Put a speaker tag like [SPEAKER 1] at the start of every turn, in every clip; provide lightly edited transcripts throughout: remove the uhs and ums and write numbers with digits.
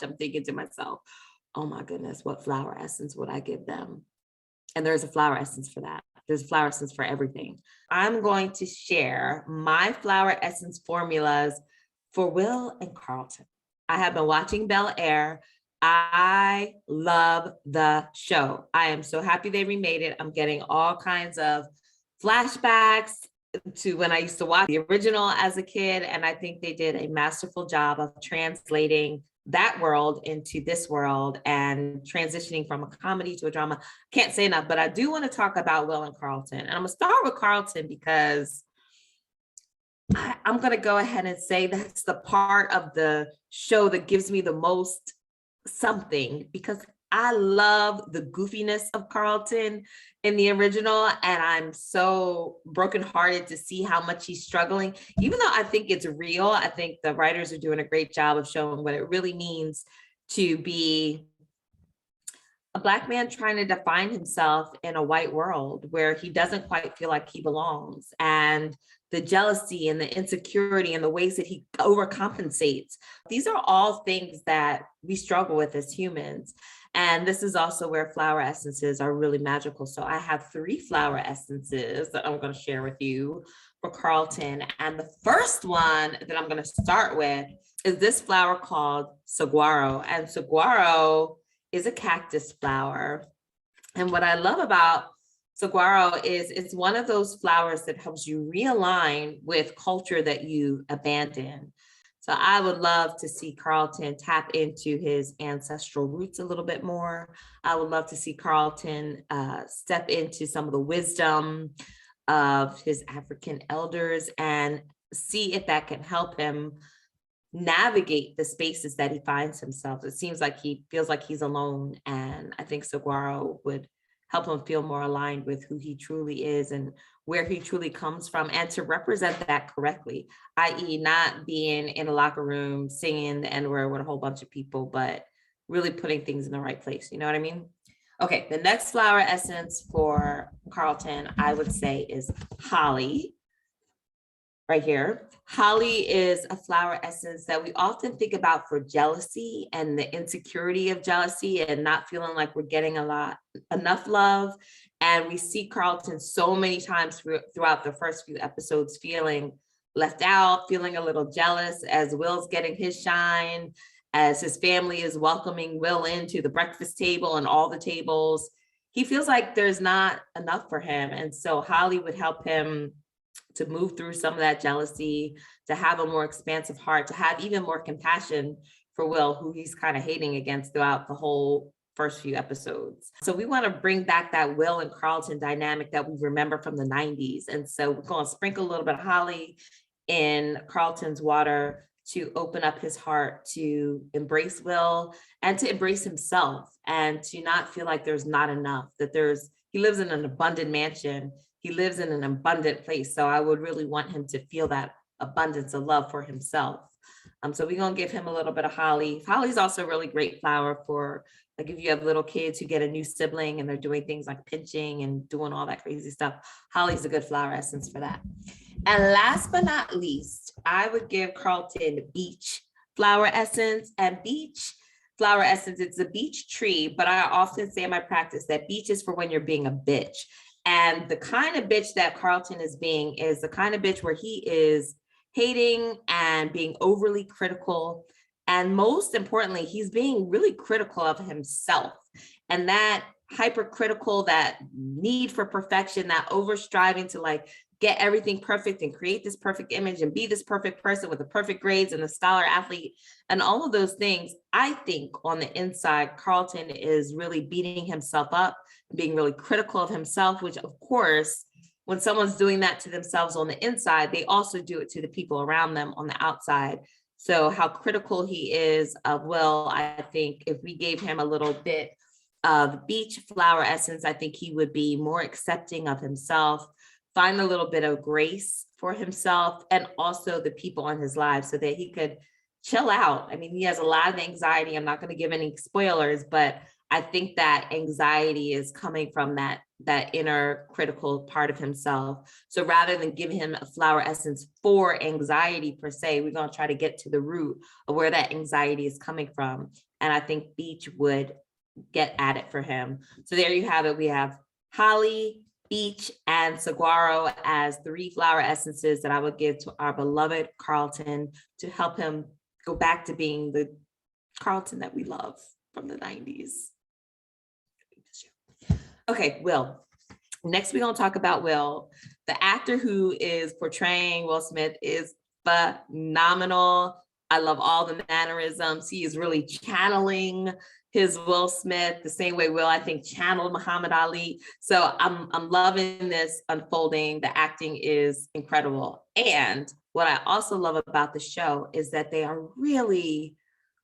[SPEAKER 1] I'm thinking to myself, oh my goodness, what flower essence would I give them? And there's a flower essence for that. There's a flower essence for everything. I'm going to share my flower essence formulas for Will and Carlton. I have been watching Bel Air. I love the show. I am so happy they remade it. I'm getting all kinds of flashbacks to when I used to watch the original as a kid. And I think they did a masterful job of translating that world into this world and transitioning from a comedy to a drama. Can't say enough, but I do want to talk about Will and Carlton. And I'm going to start with Carlton because I'm going to go ahead and say that's the part of the show that gives me the most something, because I love the goofiness of Carlton in the original, and I'm so brokenhearted to see how much he's struggling. Even though I think it's real, I think the writers are doing a great job of showing what it really means to be a Black man trying to define himself in a white world where he doesn't quite feel like he belongs, and the jealousy and the insecurity and the ways that he overcompensates. These are all things that we struggle with as humans. And this is also where flower essences are really magical. So I have 3 flower essences that I'm going to share with you for Carlton. And the first one that I'm going to start with is this flower called saguaro. And saguaro is a cactus flower. And what I love about saguaro is it's one of those flowers that helps you realign with culture that you abandon. So I would love to see Carlton tap into his ancestral roots a little bit more. I would love to see Carlton step into some of the wisdom of his African elders and see if that can help him navigate the spaces that he finds himself. It seems like he feels like he's alone, and I think saguaro would help him feel more aligned with who he truly is and where he truly comes from, and to represent that correctly, i.e. not being in a locker room singing the N-word with a whole bunch of people, but really putting things in the right place. You know what I mean? Okay, the next flower essence for Carlton, I would say, is holly. Right here. Holly is a flower essence that we often think about for jealousy and the insecurity of jealousy and not feeling like we're getting enough love. And we see Carlton so many times throughout the first few episodes feeling left out, feeling a little jealous as Will's getting his shine, as his family is welcoming Will into the breakfast table and all the tables. He feels like there's not enough for him. And so Holly would help him to move through some of that jealousy, to have a more expansive heart, to have even more compassion for Will, who he's kind of hating against throughout the whole first few episodes. So we want to bring back that Will and Carlton dynamic that we remember from the 90s. And so we're going to sprinkle a little bit of holly in Carlton's water to open up his heart, to embrace Will and to embrace himself, and to not feel like there's not enough, that he lives in an abundant mansion. He lives in an abundant place. So I would really want him to feel that abundance of love for himself. So we're going to give him a little bit of holly. Holly's also a really great flower for, like, if you have little kids who get a new sibling and they're doing things like pinching and doing all that crazy stuff. Holly's a good flower essence for that. And last but not least, I would give Carlton beech flower essence. And beech flower essence, it's a beech tree, but I often say in my practice that beech is for when you're being a bitch. And the kind of bitch that Carlton is being is the kind of bitch where he is hating and being overly critical. And most importantly, he's being really critical of himself. And that hypercritical, that need for perfection, that overstriving to like get everything perfect and create this perfect image and be this perfect person with the perfect grades and the scholar athlete and all of those things. I think on the inside, Carlton is really beating himself up, being really critical of himself, which of course, when someone's doing that to themselves on the inside, they also do it to the people around them on the outside. So how critical he is of Will, I think if we gave him a little bit of beech flower essence, I think he would be more accepting of himself, find a little bit of grace for himself and also the people in his life so that he could chill out. I mean, he has a lot of anxiety. I'm not going to give any spoilers, but I think that anxiety is coming from that inner critical part of himself. So rather than giving him a flower essence for anxiety per se, we're going to try to get to the root of where that anxiety is coming from And I think Beach would get at it for him. So there you have it. We have Holly, Beach, and Saguaro as 3 flower essences that I would give to our beloved Carlton to help him go back to being the Carlton that we love from the 90s. Okay, Will. Next, we're going to talk about Will. The actor who is portraying Will Smith is phenomenal. I love all the mannerisms. He is really channeling his Will Smith the same way Will, I think, channeled Muhammad Ali. So I'm loving this unfolding. The acting is incredible. And what I also love about the show is that they are really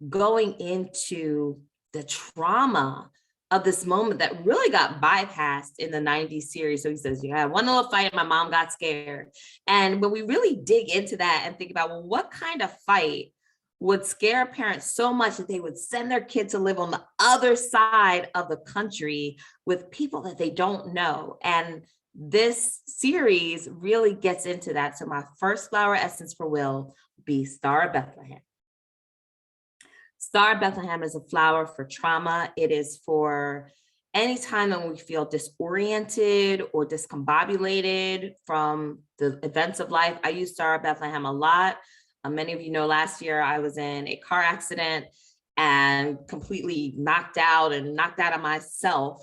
[SPEAKER 1] going into the trauma of this moment that really got bypassed in the 90s series. So he says, yeah, one little fight, my mom got scared. And when we really dig into that and think about, well, what kind of fight would scare parents so much that they would send their kid to live on the other side of the country with people that they don't know? And this series really gets into that. So my first flower essence for Will would be Star of Bethlehem. Star of Bethlehem is a flower for trauma. It is for any time that we feel disoriented or discombobulated from the events of life. I use Star of Bethlehem a lot. Many of you know last year I was in a car accident and completely knocked out of myself.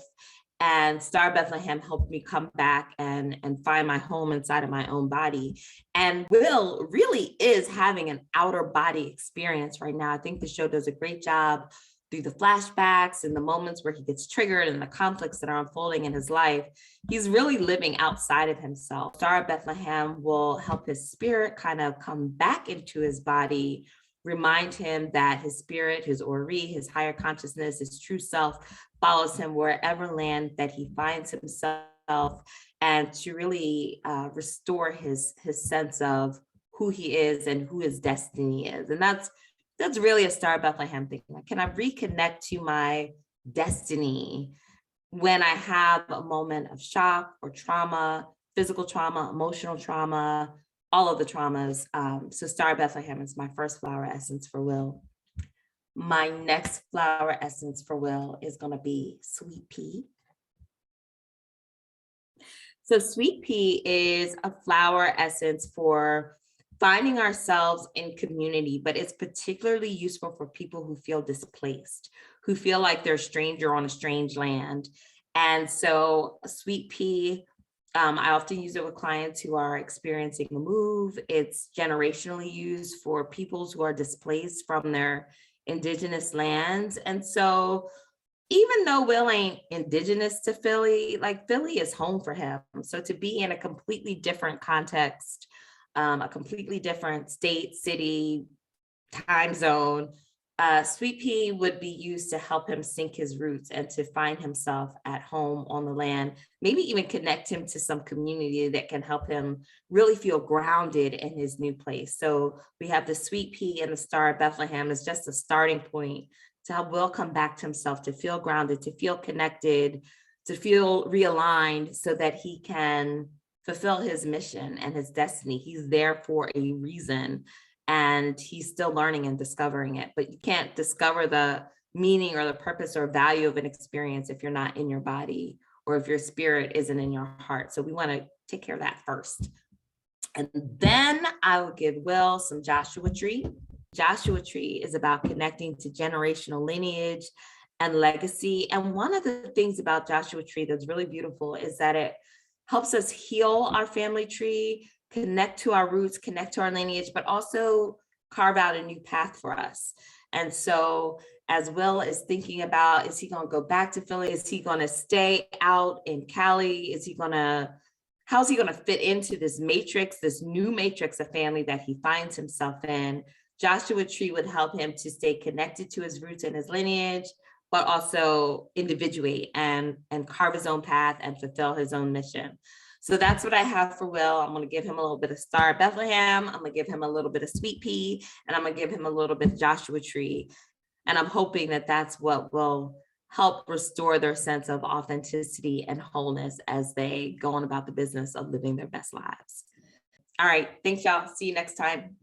[SPEAKER 1] And Star of Bethlehem helped me come back and find my home inside of my own body. And Will really is having an outer body experience right now. I think the show does a great job through the flashbacks and the moments where he gets triggered and the conflicts that are unfolding in his life. He's really living outside of himself. Star of Bethlehem will help his spirit kind of come back into his body, remind him that his spirit, his Ori, his higher consciousness, his true self follows him wherever land that he finds himself, and to really restore his sense of who he is and who his destiny is. And that's really a Star of Bethlehem thing. Like, can I reconnect to my destiny when I have a moment of shock or trauma, physical trauma, emotional trauma, all of the traumas? So Star of Bethlehem is my first flower essence for Will. My next flower essence for Will is going to be Sweet Pea. So Sweet Pea is a flower essence for finding ourselves in community, but it's particularly useful for people who feel displaced, who feel like they're a stranger on a strange land. And so Sweet Pea, I often use it with clients who are experiencing a move. It's generationally used for peoples who are displaced from their indigenous lands. And so even though Will ain't indigenous to Philly, like Philly is home for him. So to be in a completely different context, a completely different state, city, time zone, Sweet Pea would be used to help him sink his roots and to find himself at home on the land, maybe even connect him to some community that can help him really feel grounded in his new place. So we have the Sweet Pea and the Star of Bethlehem as just a starting point to help Will come back to himself, to feel grounded, to feel connected, to feel realigned so that he can fulfill his mission and his destiny. He's there for a reason. And he's still learning and discovering it. But you can't discover the meaning or the purpose or value of an experience if you're not in your body or if your spirit isn't in your heart. So we want to take care of that first. And then I will give Will some Joshua Tree. Joshua Tree is about connecting to generational lineage and legacy. And one of the things about Joshua Tree that's really beautiful is that it helps us heal our family tree, connect to our roots, connect to our lineage, but also carve out a new path for us. And so as Will is thinking about, is he going to go back to Philly? Is he going to stay out in Cali? How's he going to fit into this matrix, this new matrix of family that he finds himself in? Joshua Tree would help him to stay connected to his roots and his lineage, but also individuate and carve his own path and fulfill his own mission. So that's what I have for Will. I'm going to give him a little bit of Star of Bethlehem. I'm going to give him a little bit of Sweet Pea, and I'm going to give him a little bit of Joshua Tree. And I'm hoping that that's what will help restore their sense of authenticity and wholeness as they go on about the business of living their best lives. All right. Thanks, y'all. See you next time.